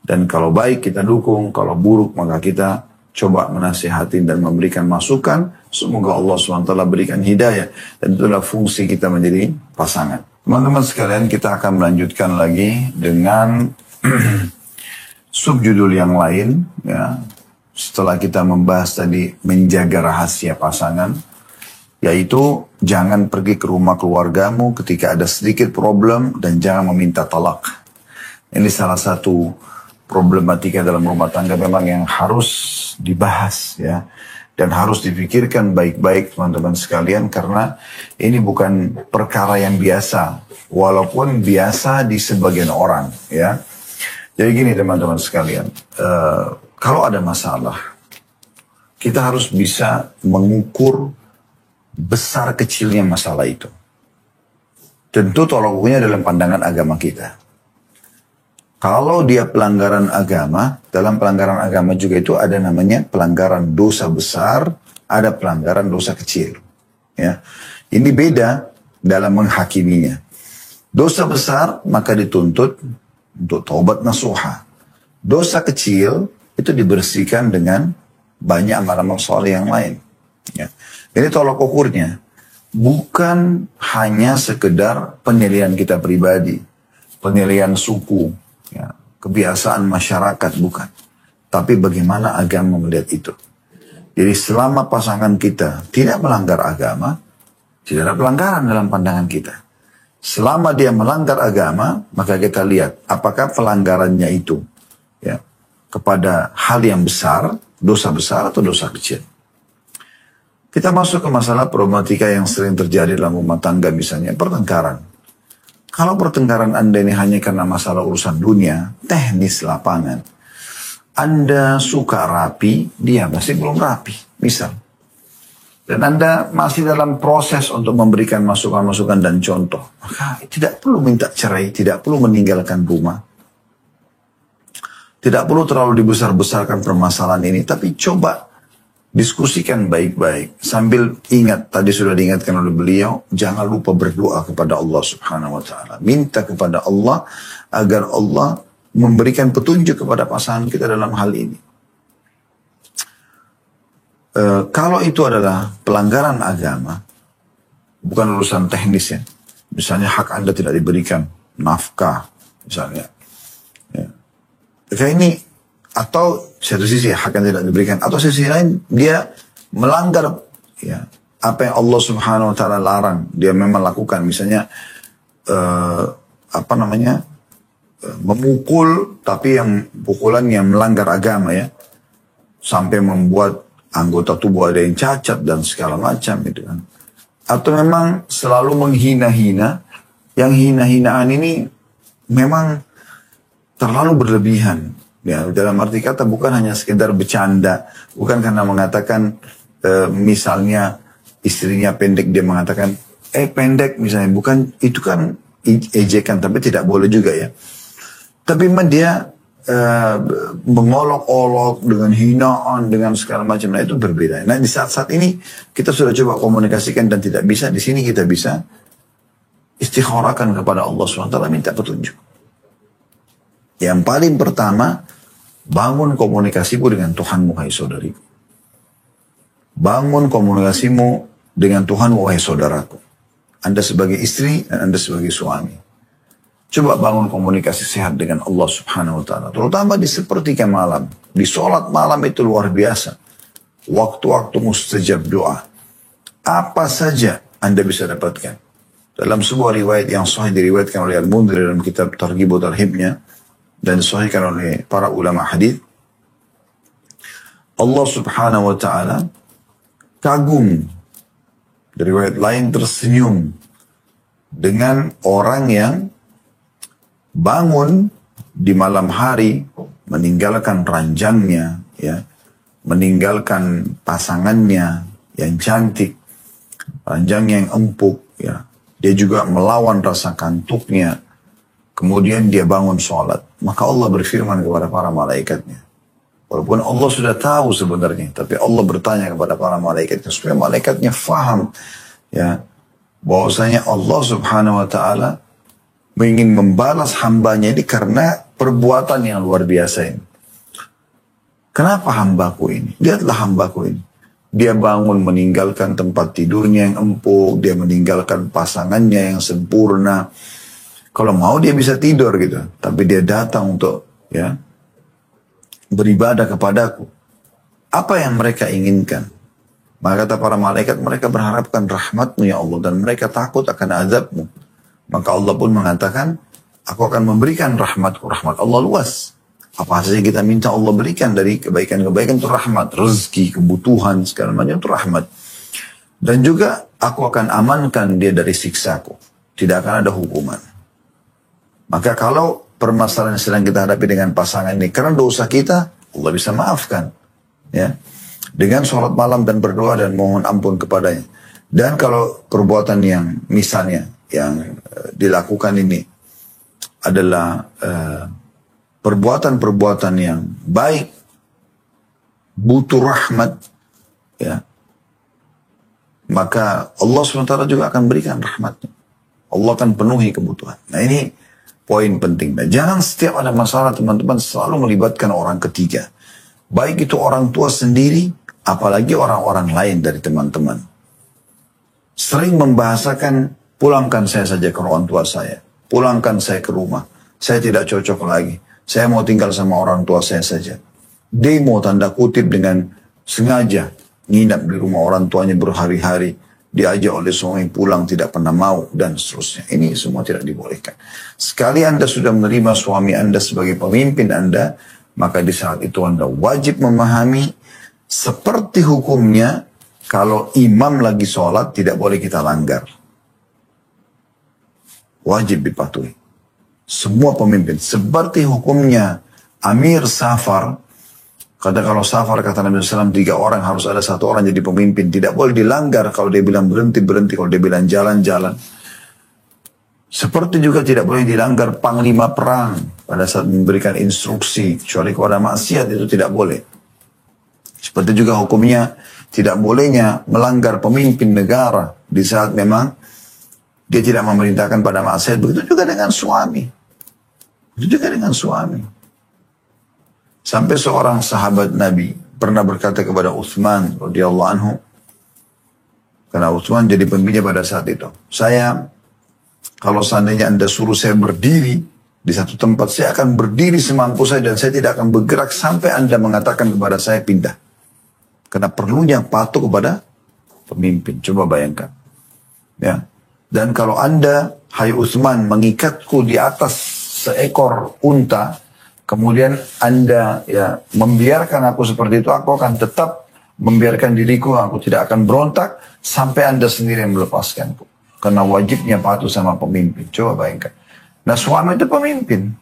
Dan kalau baik kita dukung, kalau buruk maka kita coba menasihati dan memberikan masukan. Semoga Allah SWT berikan hidayah. Dan itulah fungsi kita menjadi pasangan. Teman-teman sekalian, kita akan melanjutkan lagi dengan subjudul yang lain. Ya. Setelah kita membahas tadi menjaga rahasia pasangan. Yaitu jangan pergi ke rumah keluargamu ketika ada sedikit problem dan jangan meminta talak. Ini salah satu problematika dalam rumah tangga memang yang harus dibahas ya. Dan harus dipikirkan baik-baik teman-teman sekalian karena ini bukan perkara yang biasa. Walaupun biasa di sebagian orang ya. Jadi gini teman-teman sekalian. Kalau ada masalah. kita harus bisa mengukur besar kecilnya masalah itu. Tentu tolak ukurnya dalam pandangan agama kita. Kalau dia pelanggaran agama, dalam pelanggaran agama juga itu ada namanya pelanggaran dosa besar, ada pelanggaran dosa kecil. Ya. Ini beda dalam menghakiminya. Dosa besar maka dituntut untuk taubat nasuha. Dosa kecil itu dibersihkan dengan banyak amal-amal soleh yang lain. Ya. Ini tolak ukurnya. Bukan hanya sekedar penilaian kita pribadi, penilaian suku, ya, kebiasaan masyarakat, bukan. Tapi bagaimana agama melihat itu. Jadi selama pasangan kita tidak melanggar agama, tidak ada pelanggaran dalam pandangan kita. Selama dia melanggar agama, maka kita lihat apakah pelanggarannya itu ya, kepada hal yang besar, dosa besar atau dosa kecil. Kita masuk ke masalah problematika yang sering terjadi dalam rumah tangga, misalnya pertengkaran. Kalau pertengkaran Anda ini hanya karena masalah urusan dunia, teknis lapangan, Anda suka rapi, dia masih belum rapi, misal. Dan Anda masih dalam proses untuk memberikan masukan-masukan dan contoh, maka tidak perlu minta cerai, tidak perlu meninggalkan rumah. Tidak perlu terlalu dibesar-besarkan permasalahan ini, tapi coba diskusikan baik-baik. Sambil ingat, tadi sudah diingatkan oleh beliau, jangan lupa berdoa kepada Allah Subhanahu wa Ta'ala. Minta kepada Allah agar Allah memberikan petunjuk kepada pasangan kita dalam hal ini. Kalau itu adalah pelanggaran agama, bukan urusan teknis ya. Misalnya hak Anda tidak diberikan nafkah, misalnya. Ya. Kayak ini. Atau satu sisi hak yang tidak diberikan, atau sisi lain dia melanggar ya, apa yang Allah Subhanahu wa Ta'ala larang, dia memang lakukan, misalnya memukul, tapi yang pukulan yang melanggar agama ya, sampai membuat anggota tubuh ada yang cacat dan segala macam gitu kan. Atau memang selalu menghina-hina, yang hina-hinaan ini memang terlalu berlebihan. Ya, dalam arti kata bukan hanya sekedar bercanda, bukan karena mengatakan misalnya istrinya pendek dia mengatakan pendek misalnya, bukan itu kan ejekan, tapi tidak boleh juga ya. Tapi memang dia mengolok-olok dengan hinaan dengan segala macam, nah itu berbeda. Nah di saat-saat ini kita sudah coba komunikasikan dan tidak bisa, di sini kita bisa istikharahkan kepada Allah SWT, minta petunjuk. Yang paling pertama, bangun komunikasimu dengan Tuhanmu, hai saudariku. Bangun komunikasimu dengan Tuhanmu, wahai saudaraku. Anda sebagai istri dan Anda sebagai suami. Coba bangun komunikasi sehat dengan Allah Subhanahu wa Ta'ala. Terutama di sepertiga malam. Di sholat malam itu luar biasa. Waktu-waktu mustajab doa. Apa saja Anda bisa dapatkan. Dalam sebuah riwayat yang sahih diriwayatkan oleh Al-Mundhir dalam kitab Targhib wa Tarhibnya, dan disahihkan oleh para ulama hadis, Allah Subhanahu wa Ta'ala kagum, dari riwayat lain tersenyum dengan orang yang bangun di malam hari meninggalkan ranjangnya, ya, meninggalkan pasangannya yang cantik, ranjangnya yang empuk, ya, dia juga melawan rasa kantuknya. Kemudian dia bangun sholat. Maka Allah berfirman kepada para malaikatnya. Walaupun Allah sudah tahu sebenarnya. Tapi Allah bertanya kepada para malaikatnya. Supaya malaikatnya faham. Ya, bahwasanya Allah Subhanahu wa Ta'ala ingin membalas hambanya ini karena perbuatan yang luar biasa ini. Kenapa hambaku ini? Lihatlah hambaku ini. Dia bangun meninggalkan tempat tidurnya yang empuk. Dia meninggalkan pasangannya yang sempurna. Kalau mau dia bisa tidur gitu, tapi dia datang untuk ya beribadah kepadaku. Apa yang mereka inginkan? Maka kata para malaikat, mereka berharapkan rahmat-Mu ya Allah, dan mereka takut akan azab-Mu. Maka Allah pun mengatakan, aku akan memberikan rahmat-Ku. Rahmat Allah luas. Apa saja kita minta Allah berikan dari kebaikan-kebaikan itu rahmat, rezeki, kebutuhan segala macam itu rahmat. Dan juga aku akan amankan dia dari siksaku. Tidak akan ada hukuman. Maka kalau permasalahan yang sedang kita hadapi dengan pasangan ini karena dosa kita, Allah bisa maafkan. Ya. dengan sholat malam dan berdoa dan mohon ampun kepadanya. Dan kalau perbuatan yang misalnya yang dilakukan ini adalah perbuatan-perbuatan yang baik, butuh rahmat, ya, maka Allah SWT juga akan berikan rahmatnya. Allah akan penuhi kebutuhan. Nah ini poin penting. Nah, jangan setiap ada masalah teman-teman selalu melibatkan orang ketiga. Baik itu orang tua sendiri, apalagi orang-orang lain dari teman-teman. Sering membahasakan, pulangkan saya saja ke orang tua saya. Pulangkan saya ke rumah. Saya tidak cocok lagi. Saya mau tinggal sama orang tua saya saja. Demo tanda kutip dengan sengaja nginap di rumah orang tuanya berhari-hari, diajak oleh suami pulang tidak pernah mau, dan seterusnya. Ini semua tidak dibolehkan. Sekali Anda sudah menerima suami Anda sebagai pemimpin Anda, maka di saat itu Anda wajib memahami seperti hukumnya kalau imam lagi sholat tidak boleh kita langgar. Wajib dipatuhi. Semua pemimpin. Seperti hukumnya Amir Safar. Kata kalau safar, kata Nabi SAW, 3 orang harus ada 1 orang jadi pemimpin. Tidak boleh dilanggar. Kalau dia bilang berhenti, berhenti. Kalau dia bilang jalan, jalan. Seperti juga tidak boleh dilanggar panglima perang pada saat memberikan instruksi. Kecuali kalau ada maksiat, itu tidak boleh. Seperti juga hukumnya tidak bolehnya melanggar pemimpin negara di saat memang dia tidak memerintahkan pada maksiat. Begitu juga dengan suami. Begitu juga dengan suami. Sampai seorang sahabat Nabi pernah berkata kepada Utsman radhiyallahu anhu, karena Utsman jadi pemimpinnya pada saat itu, saya, kalau seandainya Anda suruh saya berdiri di satu tempat, saya akan berdiri semampu saya dan saya tidak akan bergerak sampai Anda mengatakan kepada saya pindah. Karena perlunya patuh kepada pemimpin. Coba bayangkan. Ya. Dan kalau Anda, hai Utsman, mengikatku di atas seekor unta, kemudian Anda ya membiarkan aku seperti itu, aku akan tetap membiarkan diriku, aku tidak akan berontak sampai Anda sendiri yang melepaskanku. Karena wajibnya patuh sama pemimpin. Coba bayangkan. Nah, suami itu pemimpin.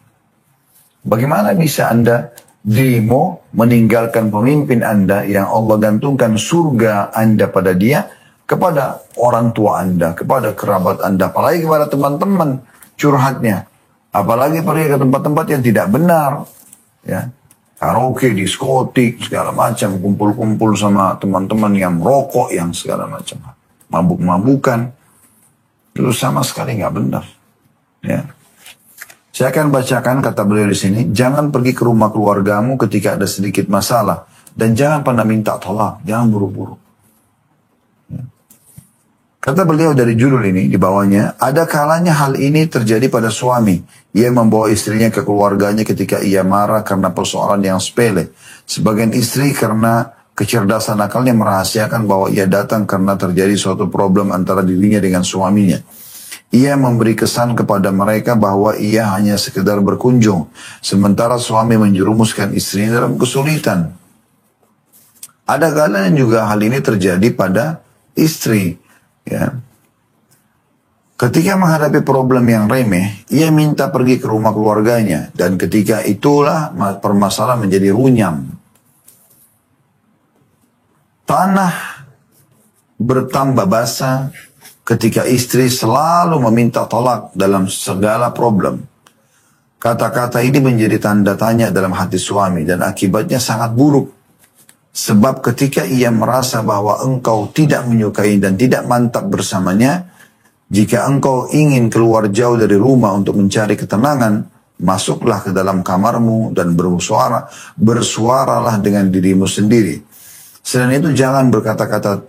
Bagaimana bisa Anda demo meninggalkan pemimpin Anda yang Allah gantungkan surga Anda pada dia, kepada orang tua Anda, kepada kerabat Anda, apalagi kepada teman-teman curhatnya. Apalagi pergi ke tempat-tempat yang tidak benar, ya, karaoke, diskotik, segala macam, kumpul-kumpul sama teman-teman yang merokok, yang segala macam, mabuk-mabukan, itu sama sekali nggak benar. Ya. Saya akan bacakan kata beliau di sini, jangan pergi ke rumah keluargamu ketika ada sedikit masalah, dan jangan pernah minta tolak, jangan buru-buru. Ya. Kata beliau dari judul ini di bawahnya, ada kalanya hal ini terjadi pada suami. Ia membawa istrinya ke keluarganya ketika ia marah karena persoalan yang sepele. Sebagian istri karena kecerdasan akalnya merahasiakan bahwa ia datang karena terjadi suatu problem antara dirinya dengan suaminya. Ia memberi kesan kepada mereka bahwa ia hanya sekedar berkunjung. Sementara suami menjerumuskan istrinya dalam kesulitan. Ada kalanya juga hal ini terjadi pada istri. Ya. Ketika menghadapi problem yang remeh, ia minta pergi ke rumah keluarganya. Dan ketika itulah permasalahan menjadi runyam. Tanah bertambah basah ketika istri selalu meminta tolak dalam segala problem. Kata-kata ini menjadi tanda tanya dalam hati suami dan akibatnya sangat buruk. Sebab ketika ia merasa bahwa engkau tidak menyukai dan tidak mantap bersamanya, jika engkau ingin keluar jauh dari rumah untuk mencari ketenangan, masuklah ke dalam kamarmu dan bersuaralah dengan dirimu sendiri. Selain itu jangan berkata-kata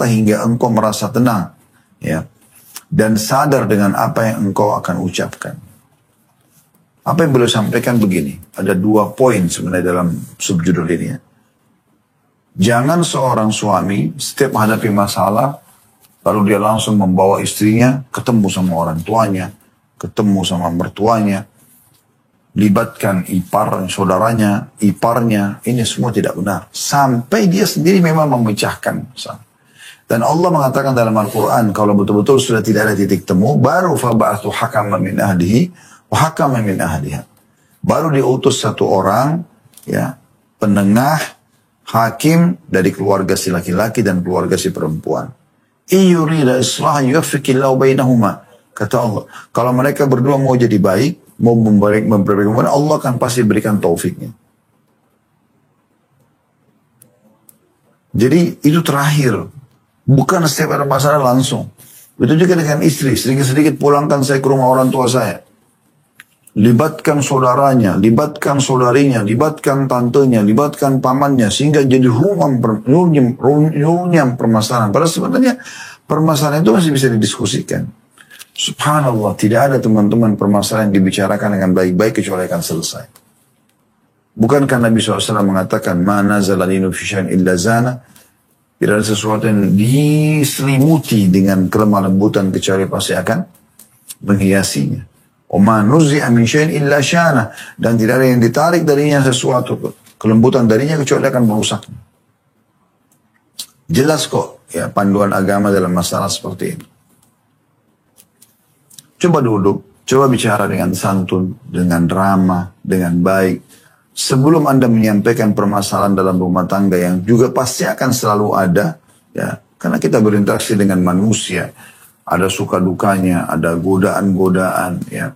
hingga engkau merasa tenang, ya, dan sadar dengan apa yang engkau akan ucapkan. Apa yang beliau sampaikan begini, ada 2 poin sebenarnya dalam subjudul ini. Ya. Jangan seorang suami setiap menghadapi masalah, lalu dia langsung membawa istrinya ketemu sama orang tuanya, ketemu sama mertuanya, libatkan saudaranya, iparnya, ini semua tidak benar. Sampai dia sendiri memang memecahkan masalah. Dan Allah mengatakan dalam Al-Quran, kalau betul-betul sudah tidak ada titik temu, baru faba'athu hakaman min ahlihi wa hakaman min ahliha. Baru diutus satu orang, ya, penengah, hakim dari keluarga si laki-laki dan keluarga si perempuan. Iyurida islahan yuwaffiqillahu bainahuma. Kata Allah, kalau mereka berdua mau jadi baik, mau memperbaiki hubungan, Allah akan pasti berikan taufiknya. Jadi itu terakhir. Bukan setiap ada masalah langsung. Itu juga dengan istri. Sedikit-sedikit pulangkan saya ke rumah orang tua saya. Libatkan saudaranya, libatkan saudarinya, libatkan tantenya, libatkan pamannya. Sehingga jadi runyam permasalahan. Padahal sebenarnya permasalahan itu masih bisa didiskusikan. Subhanallah, tidak ada teman-teman permasalahan yang dibicarakan dengan baik-baik kecuali akan selesai. Bukankah Nabi SAW mengatakan, Ma nazala linu fisyan illa zana? Tidak ada sesuatu yang diselimuti dengan kelemah lembutan kecuali pasti akan menghiasinya. Oma nuzi'a min syai'in illa syana. Dan tidak ada yang ditarik darinya sesuatu kelembutan darinya kecuali akan merusaknya. Jelas kok ya panduan agama dalam masalah seperti ini. Coba duduk, coba bicara dengan santun, dengan ramah, dengan baik. Sebelum Anda menyampaikan permasalahan dalam rumah tangga yang juga pasti akan selalu ada, ya, karena kita berinteraksi dengan manusia, ada suka dukanya, ada godaan-godaan, ya.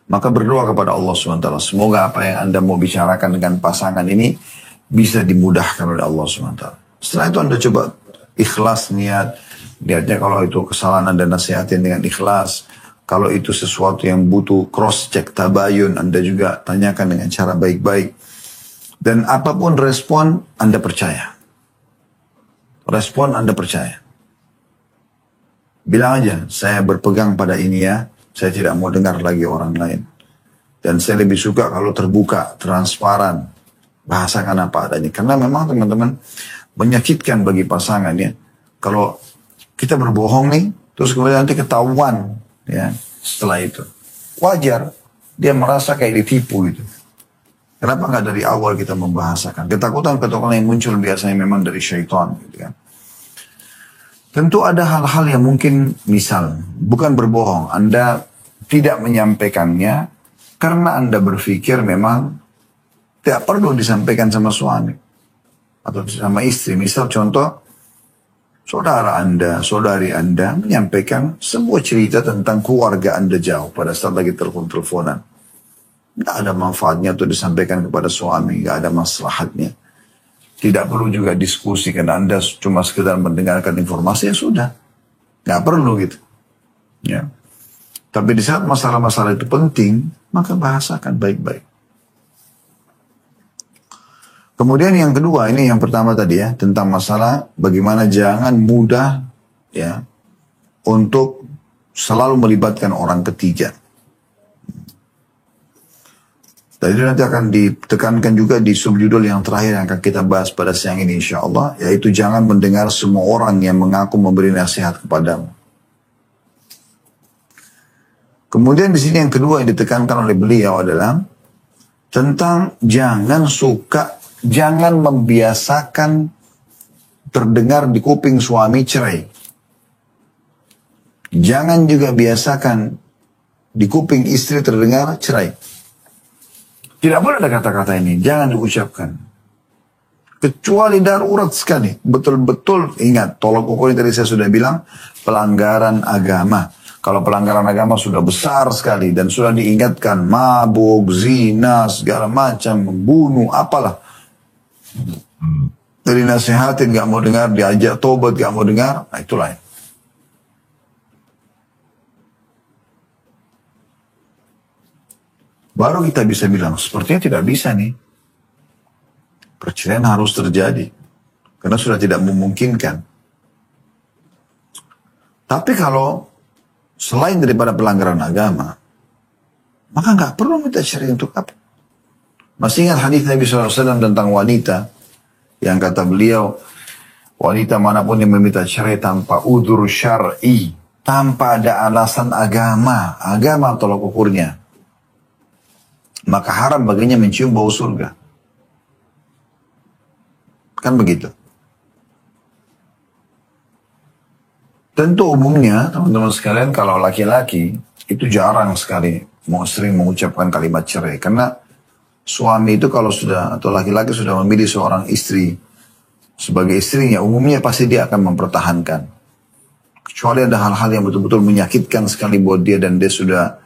Maka berdoa kepada Allah SWT. Semoga apa yang Anda mau bicarakan dengan pasangan ini bisa dimudahkan oleh Allah SWT. Setelah itu Anda coba ikhlas niat. Niatnya kalau itu kesalahan Anda nasihatin dengan ikhlas. Kalau itu sesuatu yang butuh cross check, tabayun, Anda juga tanyakan dengan cara baik-baik. Dan apapun respon, Anda percaya. Respon Anda percaya. Bilang aja, saya berpegang pada ini ya. Saya tidak mau dengar lagi orang lain. Dan saya lebih suka kalau terbuka, transparan. Bahasakan apa adanya. Karena memang teman-teman menyakitkan bagi pasangan ya. Kalau kita berbohong nih, terus kemudian nanti ketahuan ya setelah itu. Wajar, dia merasa kayak ditipu gitu. Kenapa nggak dari awal kita membahasakan? Ketakutan-ketakutan yang muncul biasanya memang dari syaitan gitu kan. Tentu ada hal-hal yang mungkin misal, bukan berbohong, Anda tidak menyampaikannya karena Anda berpikir memang tidak perlu disampaikan sama suami atau sama istri. Misal contoh, saudara Anda, saudari Anda menyampaikan sebuah cerita tentang keluarga Anda jauh pada saat lagi telepon-teleponan. Tidak ada manfaatnya untuk disampaikan kepada suami, tidak ada maslahatnya. Tidak perlu juga diskusi karena Anda cuma sekedar mendengarkan informasi ya sudah. Nggak perlu gitu. Ya. Tapi di saat masalah-masalah itu penting, maka bahasakan baik-baik. Kemudian yang kedua, ini yang pertama tadi ya, tentang masalah bagaimana jangan mudah ya untuk selalu melibatkan orang ketiga. Dan itu nanti akan ditekankan juga di subjudul yang terakhir yang akan kita bahas pada siang ini insya Allah, yaitu jangan mendengar semua orang yang mengaku memberi nasihat kepadamu. Kemudian di sini yang kedua yang ditekankan oleh beliau adalah tentang jangan membiasakan terdengar di kuping suami cerai. Jangan juga biasakan di kuping istri terdengar cerai. Tidak boleh ada kata-kata ini, jangan diucapkan. Kecuali darurat sekali. Betul-betul ingat, tolak ukur yang tadi saya sudah bilang, pelanggaran agama. Kalau pelanggaran agama sudah besar sekali dan sudah diingatkan, mabuk, zina, segala macam, membunuh, apalah. Dari nasihatin gak mau dengar, diajak tobat gak mau dengar, nah itulah. Baru kita bisa bilang, sepertinya tidak bisa nih. Perceraian harus terjadi. Karena sudah tidak memungkinkan. Tapi kalau selain daripada pelanggaran agama, maka nggak perlu minta cerai untuk apa? Masih ingat hadis Nabi SAW tentang wanita yang kata beliau, wanita manapun yang meminta cerai tanpa udzur syar'i, tanpa ada alasan agama tolak ukurnya, maka haram baginya mencium bau surga. Kan begitu. Tentu umumnya teman-teman sekalian kalau laki-laki itu jarang sekali mau sering mengucapkan kalimat cerai. Karena suami itu kalau sudah, atau laki-laki sudah memilih seorang istri sebagai istrinya, umumnya pasti dia akan mempertahankan. Kecuali ada hal-hal yang betul-betul menyakitkan sekali buat dia dan dia sudah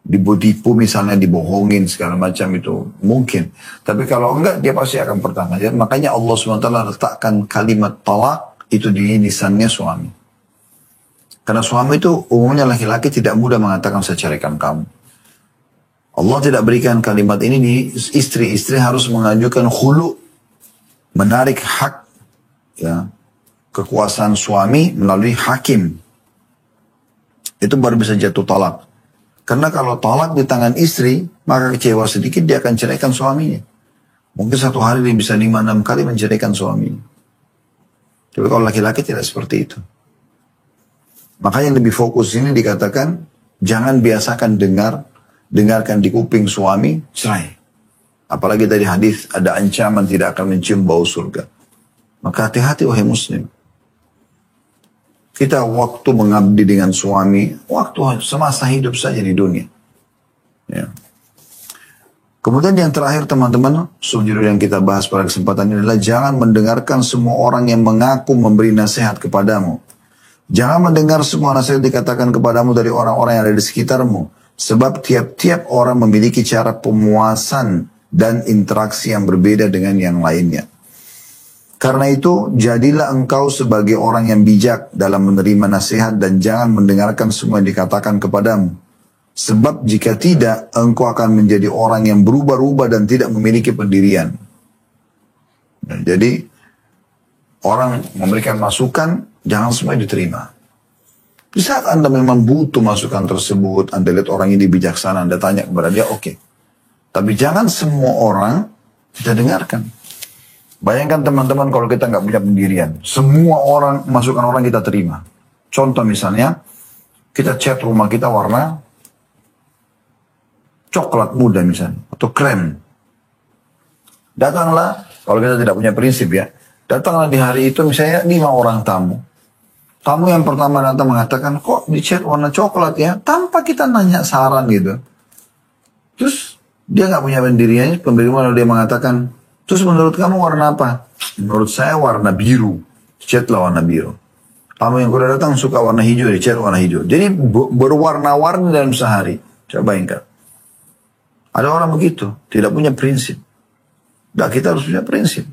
ditipu misalnya, dibohongin segala macam, itu mungkin. Tapi kalau enggak, dia pasti akan pertahankan. Makanya Allah SWT letakkan kalimat talak itu di lisannya suami. Karena suami itu umumnya laki-laki tidak mudah mengatakan saya ceraikan kamu. Allah tidak berikan kalimat ini di istri. Istri harus mengajukan khulu, menarik hak ya, kekuasaan suami melalui hakim. Itu baru bisa jatuh talak. Karena kalau talak di tangan istri, maka kecewa sedikit dia akan ceraikan suaminya. Mungkin satu hari dia bisa 5-6 kali menceraikan suaminya. Tapi kalau laki-laki tidak seperti itu. Makanya lebih fokus ini dikatakan, jangan biasakan dengarkan di kuping suami, cerai. Apalagi tadi hadis ada ancaman tidak akan mencium bau surga. Maka hati-hati wahai muslim. Kita waktu mengabdi dengan suami, waktu semasa hidup saja di dunia. Ya. Kemudian yang terakhir teman-teman, subjudul yang kita bahas pada kesempatan ini adalah jangan mendengarkan semua orang yang mengaku memberi nasihat kepadamu. Jangan mendengar semua nasihat dikatakan kepadamu dari orang-orang yang ada di sekitarmu. Sebab tiap-tiap orang memiliki cara pemuasan dan interaksi yang berbeda dengan yang lainnya. Karena itu, jadilah engkau sebagai orang yang bijak dalam menerima nasihat dan jangan mendengarkan semua yang dikatakan kepadamu. Sebab jika tidak, engkau akan menjadi orang yang berubah-ubah dan tidak memiliki pendirian. Nah, jadi, orang memberikan masukan, jangan semua diterima. Di saat Anda memang butuh masukan tersebut, Anda lihat orang ini bijaksana, Anda tanya kepada dia, oke. Tapi jangan semua orang kita dengarkan. Bayangkan teman-teman kalau kita nggak punya pendirian. Semua orang, masukan orang kita terima. Contoh misalnya, kita cat rumah kita warna coklat muda misalnya, atau krem. Datanglah, kalau kita tidak punya prinsip ya, datanglah di hari itu misalnya 5 orang tamu. Tamu yang pertama datang mengatakan, kok dicat warna coklat ya? Tanpa kita nanya saran gitu. Terus dia nggak punya pendiriannya, pemberian dia mengatakan, terus menurut kamu warna apa? Menurut saya warna biru. Catlah warna biru. Tamu yang kedua datang suka warna hijau, dicat warna hijau. Jadi berwarna-warni dalam sehari. Coba bayangkan. Ada orang begitu, tidak punya prinsip. Nah, kita harus punya prinsip.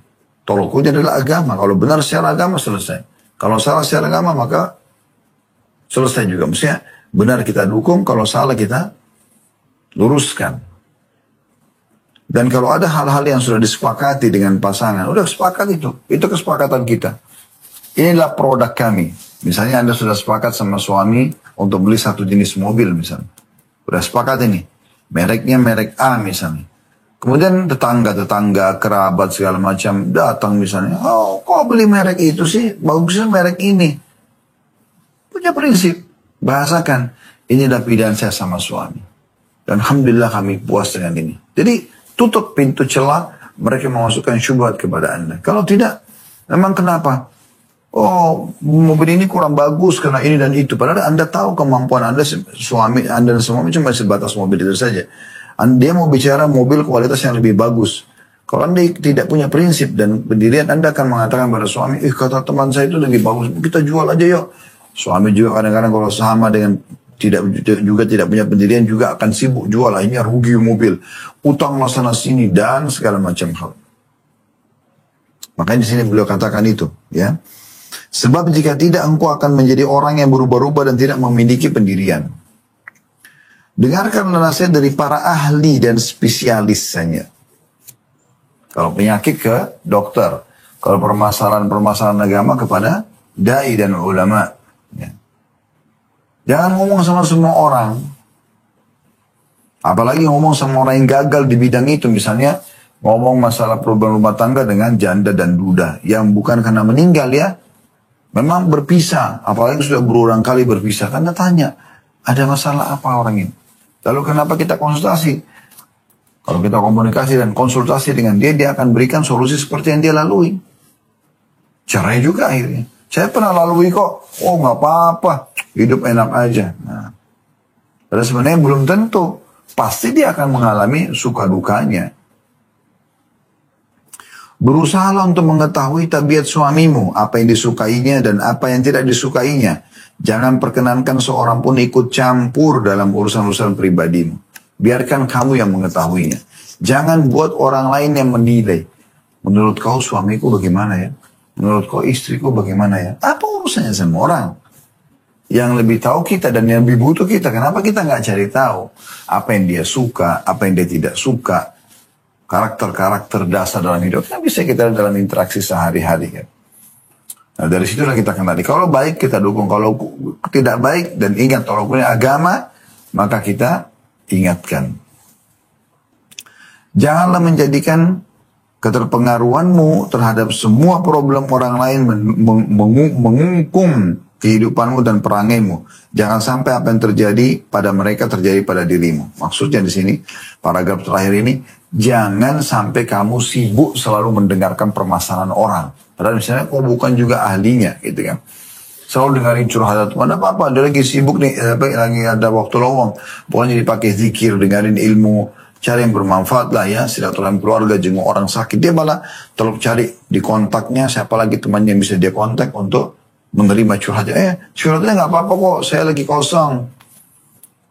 Tolak ukurnya adalah agama. Kalau benar secara agama, selesai. Kalau salah secara agama, maka selesai juga. Maksudnya, benar kita dukung, kalau salah kita luruskan. Dan kalau ada hal-hal yang sudah disepakati dengan pasangan, udah sepakat itu kesepakatan kita. Inilah produk kami. Misalnya Anda sudah sepakat sama suami untuk beli satu jenis mobil misalnya. Udah sepakat ini. Mereknya merek A misalnya. Kemudian tetangga-tetangga, kerabat segala macam datang misalnya. Oh, kok beli merek itu sih? Bagusnya merek ini. Punya prinsip. Bahasakan. Inilah pilihan saya sama suami. Dan Alhamdulillah kami puas dengan ini. Jadi tutup pintu celah. Mereka memasukkan syubhat kepada Anda. Kalau tidak, memang kenapa? Oh, mobil ini kurang bagus karena ini dan itu. Padahal Anda tahu kemampuan Anda, suami Anda dan suami cuma sebatas mobil itu saja. Dia mau bicara mobil kualitas yang lebih bagus. Kalau Anda tidak punya prinsip dan pendirian, Anda akan mengatakan pada suami, kata teman saya itu lebih bagus, kita jual aja yuk. Suami juga kadang-kadang kalau sama dengan tidak punya pendirian juga akan sibuk jual, akhirnya rugi mobil, utang sana sini dan segala macam hal. Makanya di sini beliau katakan itu, ya. Sebab jika tidak engkau akan menjadi orang yang berubah-ubah dan tidak memiliki pendirian. Dengarkan nasihat dari para ahli dan spesialis saja. Kalau penyakit ke dokter. Kalau permasalahan agama kepada dai dan ulama. Ya. Jangan ngomong sama semua orang. Apalagi ngomong sama orang yang gagal di bidang itu. Misalnya ngomong masalah problem rumah tangga dengan janda dan duda. Yang bukan karena meninggal ya. Memang berpisah. Apalagi sudah berulang kali berpisah. Karena tanya, ada masalah apa orang ini? Lalu kenapa kita konsultasi? Kalau kita komunikasi dan konsultasi dengan dia, dia akan berikan solusi seperti yang dia lalui. Cerai juga akhirnya. Saya pernah lalui kok. Oh nggak apa-apa, hidup enak aja. Nah, padahal sebenarnya belum tentu. Pasti dia akan mengalami suka dukanya. Berusahalah untuk mengetahui tabiat suamimu, apa yang disukainya dan apa yang tidak disukainya. Jangan perkenankan seorang pun ikut campur dalam urusan-urusan pribadimu. Biarkan kamu yang mengetahuinya. Jangan buat orang lain yang menilai. Menurut kau suamiku bagaimana ya? Menurut kau istriku bagaimana ya? Apa urusannya sama orang? Yang lebih tahu kita dan yang lebih butuh kita. Kenapa kita nggak cari tahu apa yang dia suka, apa yang dia tidak suka? Karakter-karakter dasar dalam hidup kan bisa kita dalam interaksi sehari-hari kan. Nah dari situlah kita kenali. Kalau baik kita dukung, kalau tidak baik dan ingat kalau punya agama maka kita ingatkan. Janganlah menjadikan keterpengaruhanmu terhadap semua problem orang lain mengungkung kehidupanmu dan perangaimu. Jangan sampai apa yang terjadi pada mereka terjadi pada dirimu. Maksudnya di sini, paragraf terakhir ini, jangan sampai kamu sibuk selalu mendengarkan permasalahan orang. Padahal misalnya kau bukan juga ahlinya, gitu kan. Selalu dengarin curhatan teman, apa-apa, dia lagi sibuk nih, lagi ada waktu lowong. Pokoknya dipakai zikir, dengarin ilmu, cari yang bermanfaat lah ya, silaturahmi keluarga, jenguk orang sakit. Dia malah terlalu cari di kontaknya, siapa lagi temannya yang bisa dia kontak untuk menerima curhatnya. Curhatnya nggak apa-apa kok, saya lagi kosong.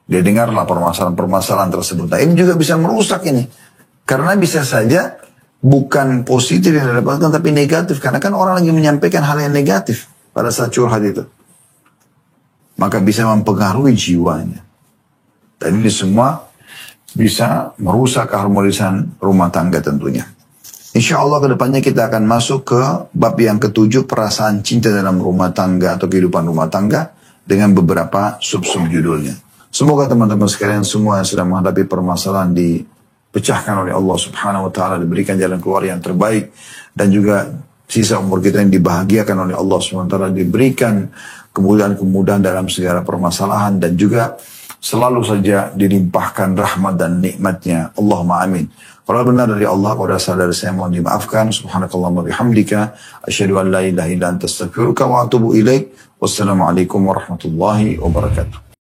Dia dengarlah permasalahan-permasalahan tersebut. Nah ini juga bisa merusak ini. Karena bisa saja bukan positif yang didapatkan tapi negatif. Karena kan orang lagi menyampaikan hal yang negatif pada saat curhat itu. Maka bisa mempengaruhi jiwanya. Dan ini semua bisa merusak keharmonisan rumah tangga tentunya. Insya Allah kedepannya kita akan masuk ke bab yang ketujuh, perasaan cinta dalam rumah tangga atau kehidupan rumah tangga dengan beberapa sub-sub judulnya. Semoga teman-teman sekalian semua yang sedang menghadapi permasalahan dipecahkan oleh Allah Subhanahu wa taala, diberikan jalan keluar yang terbaik dan juga sisa umur kita yang dibahagiakan oleh Allah Subhanahu wa taala, diberikan kemudahan-kemudahan dalam segala permasalahan dan juga selalu saja dilimpahkan rahmat dan nikmatnya. Allahumma amin. Kalau benar dari Allah, kalau salah dari saya mohon dimaafkan. Subhanakallahumma bihamdika asyhadu an la ilaha illa anta astaghfiruka wa atubu ilaik. Wassalamualaikum warahmatullahi wabarakatuh.